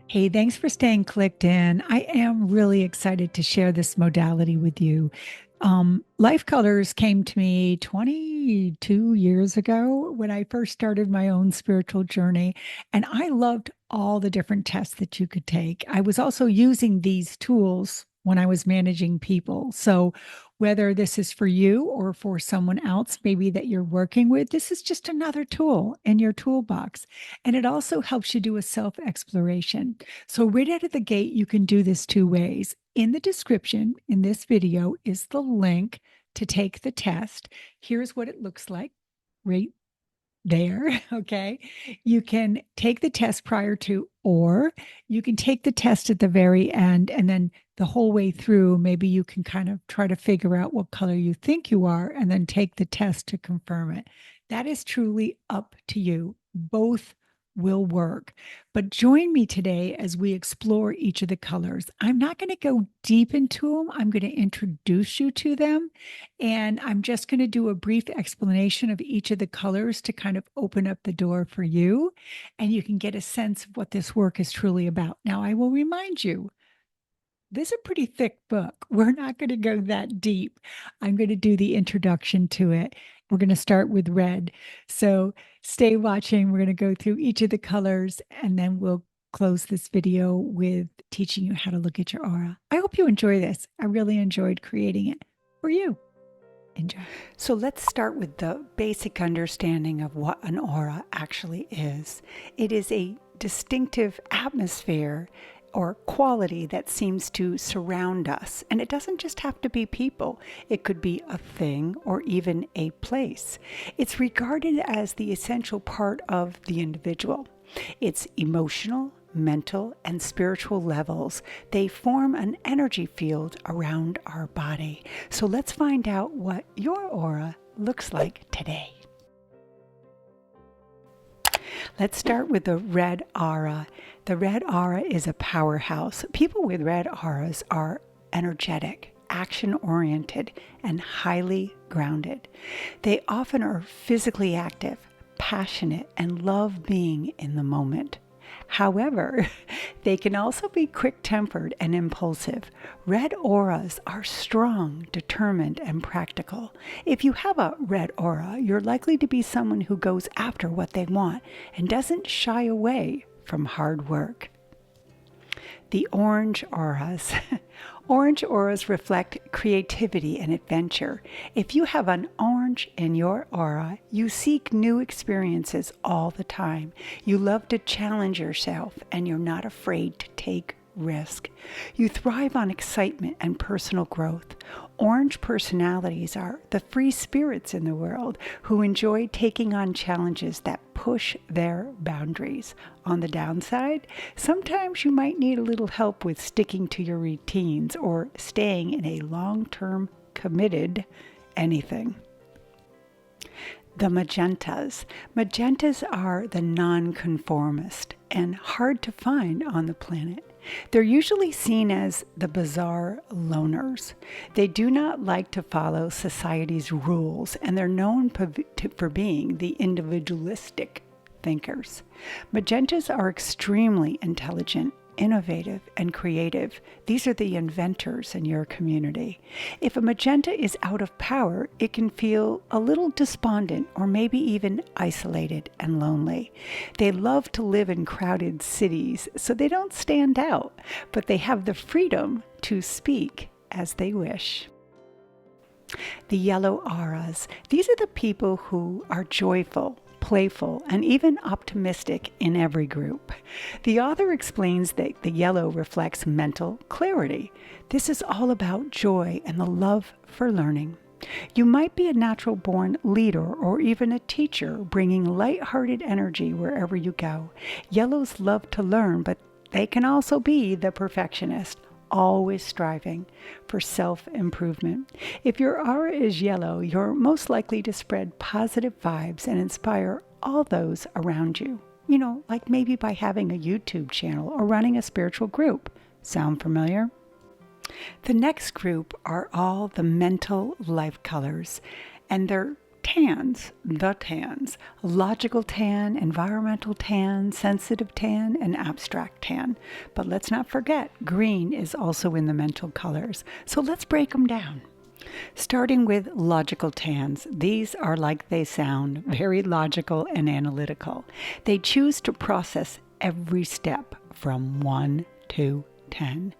Hey, thanks for staying clicked in. I am really excited to share this modality with you. Life Colors came to me 22 years ago when I first started my own spiritual journey, and I loved all the different tests that you could take. I was also using these tools when I was managing people. So, whether this is for you or for someone else, maybe that you're working with, this is just another tool in your toolbox. And it also helps you do a self exploration. So, right out of the gate, you can do this two ways. In the description in this video is the link to take the test. Here's what it looks like right there. Okay. You can take the test prior to, or you can take the test at the very end. And then the whole way through, maybe you can kind of try to figure out what color you think you are and then take the test to confirm it. That is truly up to you. Both will work. But join me today as we explore each of the colors. I'm not going to go deep into them, I'm going to introduce you to them. And I'm just going to do a brief explanation of each of the colors to kind of open up the door for you. And you can get a sense of what this work is truly about. Now, I will remind you, this is a pretty thick book. We're not going to go that deep. I'm going to do the introduction to it. We're going to start with red. So stay watching. We're going to go through each of the colors and then we'll close this video with teaching you how to look at your aura. I hope you enjoy this. I really enjoyed creating it for you. Enjoy. So let's start with the basic understanding of what an aura actually is. It is a distinctive atmosphere or quality that seems to surround us. And it doesn't just have to be people. It could be a thing or even a place. It's regarded as the essential part of the individual. It's emotional, mental, and spiritual levels. They form an energy field around our body. So let's find out what your aura looks like today. Let's start with the red aura. The red aura is a powerhouse. People with red auras are energetic, action-oriented, and highly grounded. They often are physically active, passionate, and love being in the moment. However, they can also be quick-tempered and impulsive. Red auras are strong, determined, and practical. If you have a red aura, you're likely to be someone who goes after what they want and doesn't shy away from hard work. The orange auras. Orange auras reflect creativity and adventure. If you have an orange in your aura, you seek new experiences all the time. You love to challenge yourself and you're not afraid to take risk. You thrive on excitement and personal growth. Orange personalities are the free spirits in the world who enjoy taking on challenges that push their boundaries. On the downside, sometimes you might need a little help with sticking to your routines or staying in a long-term committed anything. The magentas. Magentas are the nonconformist and hard to find on the planet. They're usually seen as the bizarre loners. They do not like to follow society's rules, and they're known for being the individualistic thinkers. Magentas are extremely intelligent, innovative, and creative. These are the inventors in your community. If a magenta is out of power, it can feel a little despondent or maybe even isolated and lonely. They love to live in crowded cities, so they don't stand out, but they have the freedom to speak as they wish. The yellow auras. These are the people who are joyful, playful, and even optimistic in every group. The author explains that the yellow reflects mental clarity. This is all about joy and the love for learning. You might be a natural-born leader or even a teacher, bringing light-hearted energy wherever you go. Yellows love to learn, but they can also be the perfectionist, always striving for self-improvement. If your aura is yellow, you're most likely to spread positive vibes and inspire all those around you. You know, like maybe by having a YouTube channel or running a spiritual group. Sound familiar? The next group are all the mental life colors, and they're tans, the tans: logical tan, environmental tan, sensitive tan, and abstract tan. But let's not forget, green is also in the mental colors. So let's break them down. Starting with logical tans, these are like they sound, very logical and analytical. They choose to process every step from 1 to 10.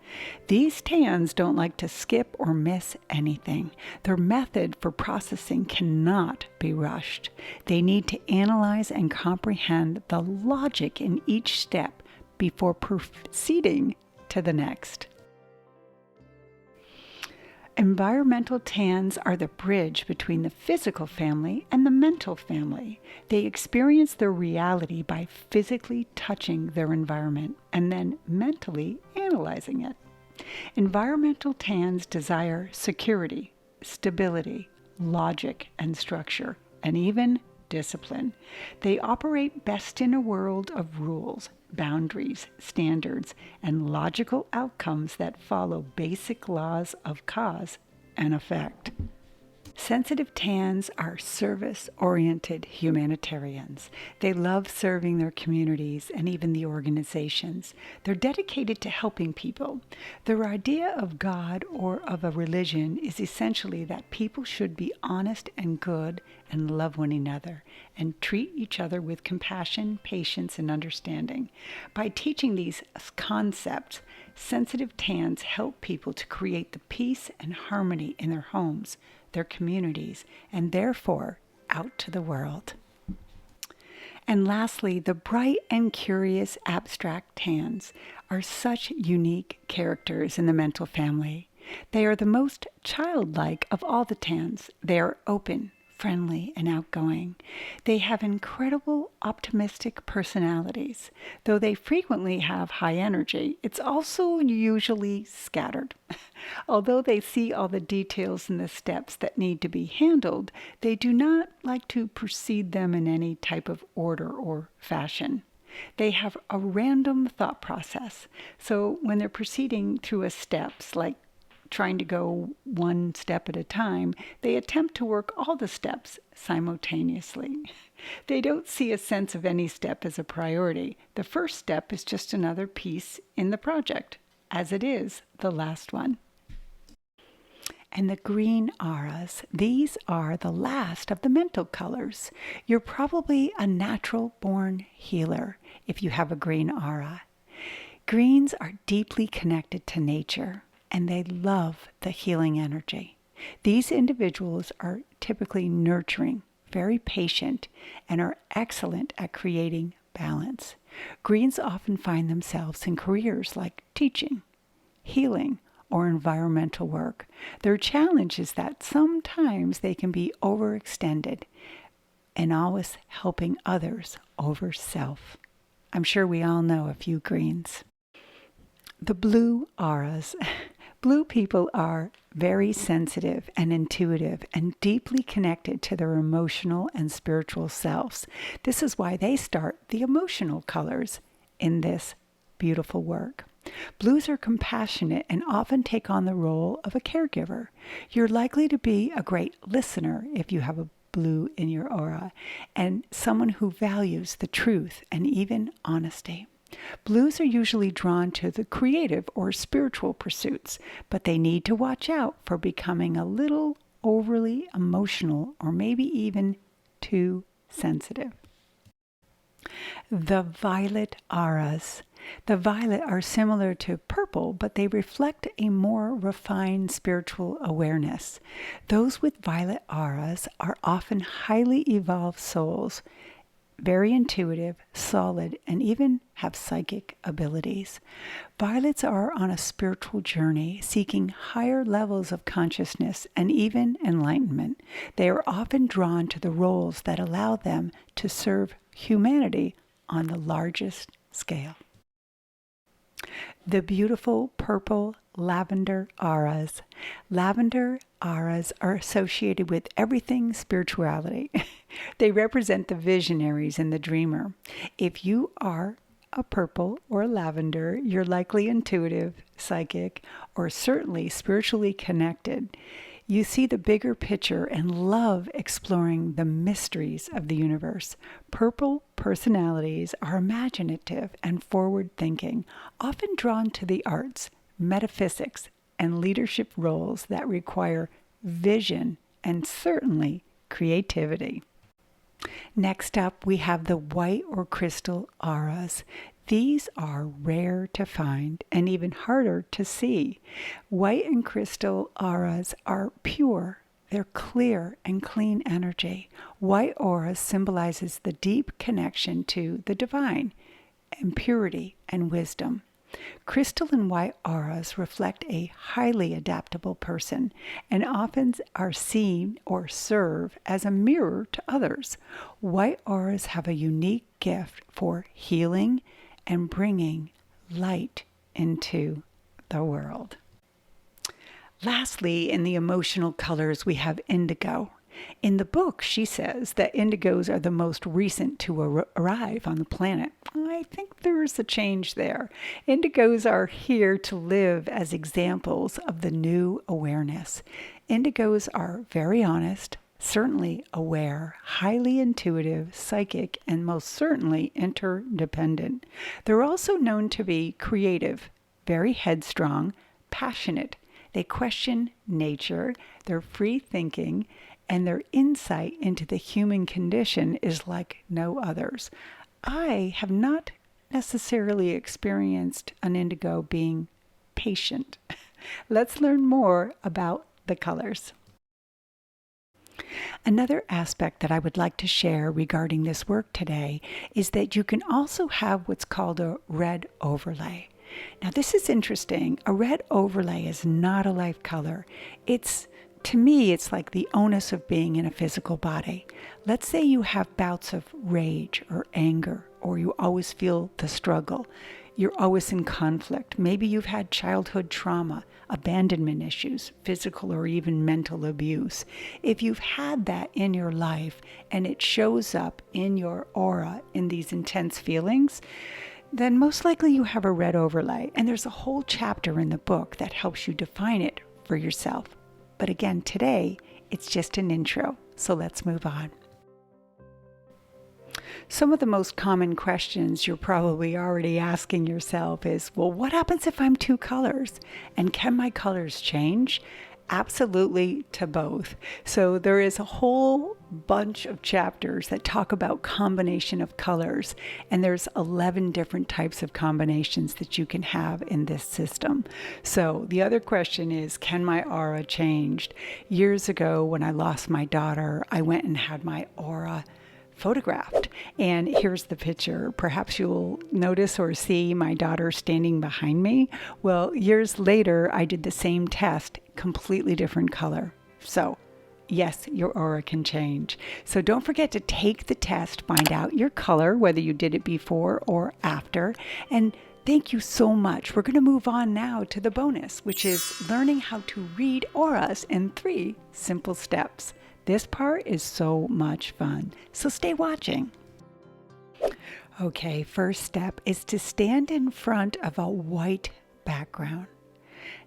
These tans don't like to skip or miss anything. Their method for processing cannot be rushed. They need to analyze and comprehend the logic in each step before proceeding to the next. Environmental tans are the bridge between the physical family and the mental family. They experience their reality by physically touching their environment and then mentally analyzing it. Environmental tans desire security, stability, logic and structure, and even discipline. They operate best in a world of rules, boundaries, standards, and logical outcomes that follow basic laws of cause and effect. Sensitive tans are service-oriented humanitarians. They love serving their communities and even the organizations. They're dedicated to helping people. Their idea of God or of a religion is essentially that people should be honest and good and love one another and treat each other with compassion, patience, and understanding. By teaching these concepts, sensitive tans help people to create the peace and harmony in their homes, their communities, and therefore out to the world. And lastly, the bright and curious abstract tans are such unique characters in the mental family. They are the most childlike of all the tans. They are open, friendly, and outgoing. They have incredible optimistic personalities. Though they frequently have high energy, it's also usually scattered. Although they see all the details and the steps that need to be handled, they do not like to proceed them in any type of order or fashion. They have a random thought process. So when they're proceeding through a steps, like trying to go one step at a time, they attempt to work all the steps simultaneously. They don't see a sense of any step as a priority. The first step is just another piece in the project, as it is the last one. And the green auras, these are the last of the mental colors. You're probably a natural-born healer if you have a green aura. Greens are deeply connected to nature, and they love the healing energy. These individuals are typically nurturing, very patient, and are excellent at creating balance. Greens often find themselves in careers like teaching, healing, or environmental work. Their challenge is that sometimes they can be overextended and always helping others over self. I'm sure we all know a few greens. The blue auras. Blue people are very sensitive and intuitive and deeply connected to their emotional and spiritual selves. This is why they start the emotional colors in this beautiful work. Blues are compassionate and often take on the role of a caregiver. You're likely to be a great listener if you have a blue in your aura, and someone who values the truth and even honesty. Blues are usually drawn to the creative or spiritual pursuits, but they need to watch out for becoming a little overly emotional or maybe even too sensitive. The violet auras. The violet are similar to purple, but they reflect a more refined spiritual awareness. Those with violet auras are often highly evolved souls, very intuitive, solid, and even have psychic abilities. Violets are on a spiritual journey, seeking higher levels of consciousness and even enlightenment. They are often drawn to the roles that allow them to serve humanity on the largest scale. The beautiful purple lavender auras. Lavender auras are associated with everything spirituality. They represent the visionaries and the dreamer. If you are a purple or a lavender, you're likely intuitive, psychic, or certainly spiritually connected. You see the bigger picture and love exploring the mysteries of the universe. Purple personalities are imaginative and forward thinking, often drawn to the arts, metaphysics, and leadership roles that require vision and certainly creativity. Next up, we have the white or crystal auras. These are rare to find and even harder to see. White and crystal auras are pure. They're clear and clean energy. White aura symbolizes the deep connection to the divine and purity and wisdom. Crystal and white auras reflect a highly adaptable person and often are seen or serve as a mirror to others. White auras have a unique gift for healing and bringing light into the world. Lastly, in the emotional colors, we have indigo. In the book, she says that indigos are the most recent to arrive on the planet. I think there's a change there. Indigos are here to live as examples of the new awareness. Indigos are very honest, certainly aware, highly intuitive, psychic, and most certainly interdependent. They're also known to be creative, very headstrong, passionate. They question nature, they're free thinking, and their insight into the human condition is like no others. I have not necessarily experienced an indigo being patient. Let's learn more about the colors. Another aspect that I would like to share regarding this work today is that you can also have what's called a red overlay. Now, this is interesting. A red overlay is not a life color. To me, it's like the onus of being in a physical body. Let's say you have bouts of rage or anger, or you always feel the struggle. You're always in conflict. Maybe you've had childhood trauma, abandonment issues, physical or even mental abuse. If you've had that in your life and it shows up in your aura in these intense feelings, then most likely you have a red overlay. And there's a whole chapter in the book that helps you define it for yourself. But again, today, it's just an intro, so let's move on. Some of the most common questions you're probably already asking yourself is, well, what happens if I'm two colors? And can my colors change? Absolutely, to both. So there is a whole bunch of chapters that talk about combination of colors, and there's 11 different types of combinations that you can have in this system. So the other question is, can my aura change? Years ago when I lost my daughter, I went and had my aura photographed, and here's the picture. Perhaps you'll notice or see my daughter standing behind me. Well, years later I did the same test, completely different color. So yes, your aura can change. So don't forget to take the test, find out your color, whether you did it before or after. And thank you so much. We're going to move on now to the bonus, which is learning how to read auras in 3 simple steps. This part is so much fun, so stay watching. Okay, first step is to stand in front of a white background.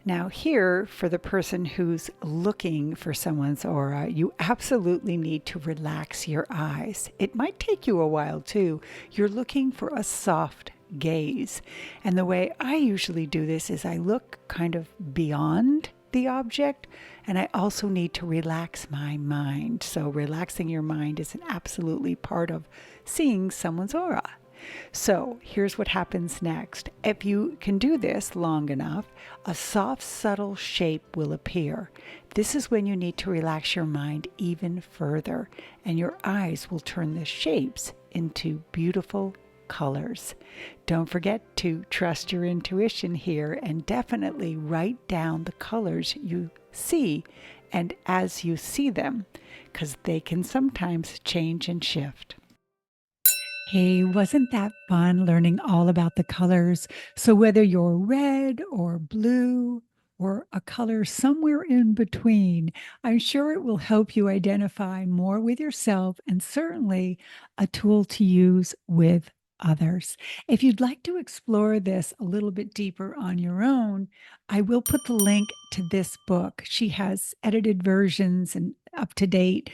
Now here, for the person who's looking for someone's aura, you absolutely need to relax your eyes. It might take you a while too. You're looking for a soft gaze. And the way I usually do this is I look kind of beyond the object, and I also need to relax my mind. So relaxing your mind is an absolutely part of seeing someone's aura. So here's what happens next. If you can do this long enough, a soft, subtle shape will appear. This is when you need to relax your mind even further, and your eyes will turn the shapes into beautiful colors. Don't forget to trust your intuition here and definitely write down the colors you see and as you see them, because they can sometimes change and shift. Hey, wasn't that fun learning all about the colors? So whether you're red or blue or a color somewhere in between, I'm sure it will help you identify more with yourself and certainly a tool to use with others. If you'd like to explore this a little bit deeper on your own, I will put the link to this book. She has edited versions and up to date,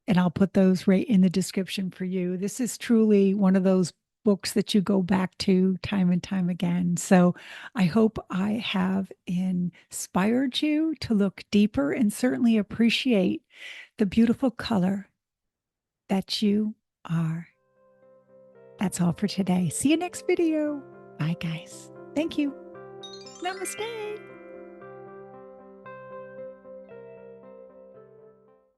and I'll put those right in the description for you. This is truly one of those books that you go back to time and time again. So I hope I have inspired you to look deeper and certainly appreciate the beautiful color that you are. That's all for today. See you next video. Bye, guys. Thank you. Namaste.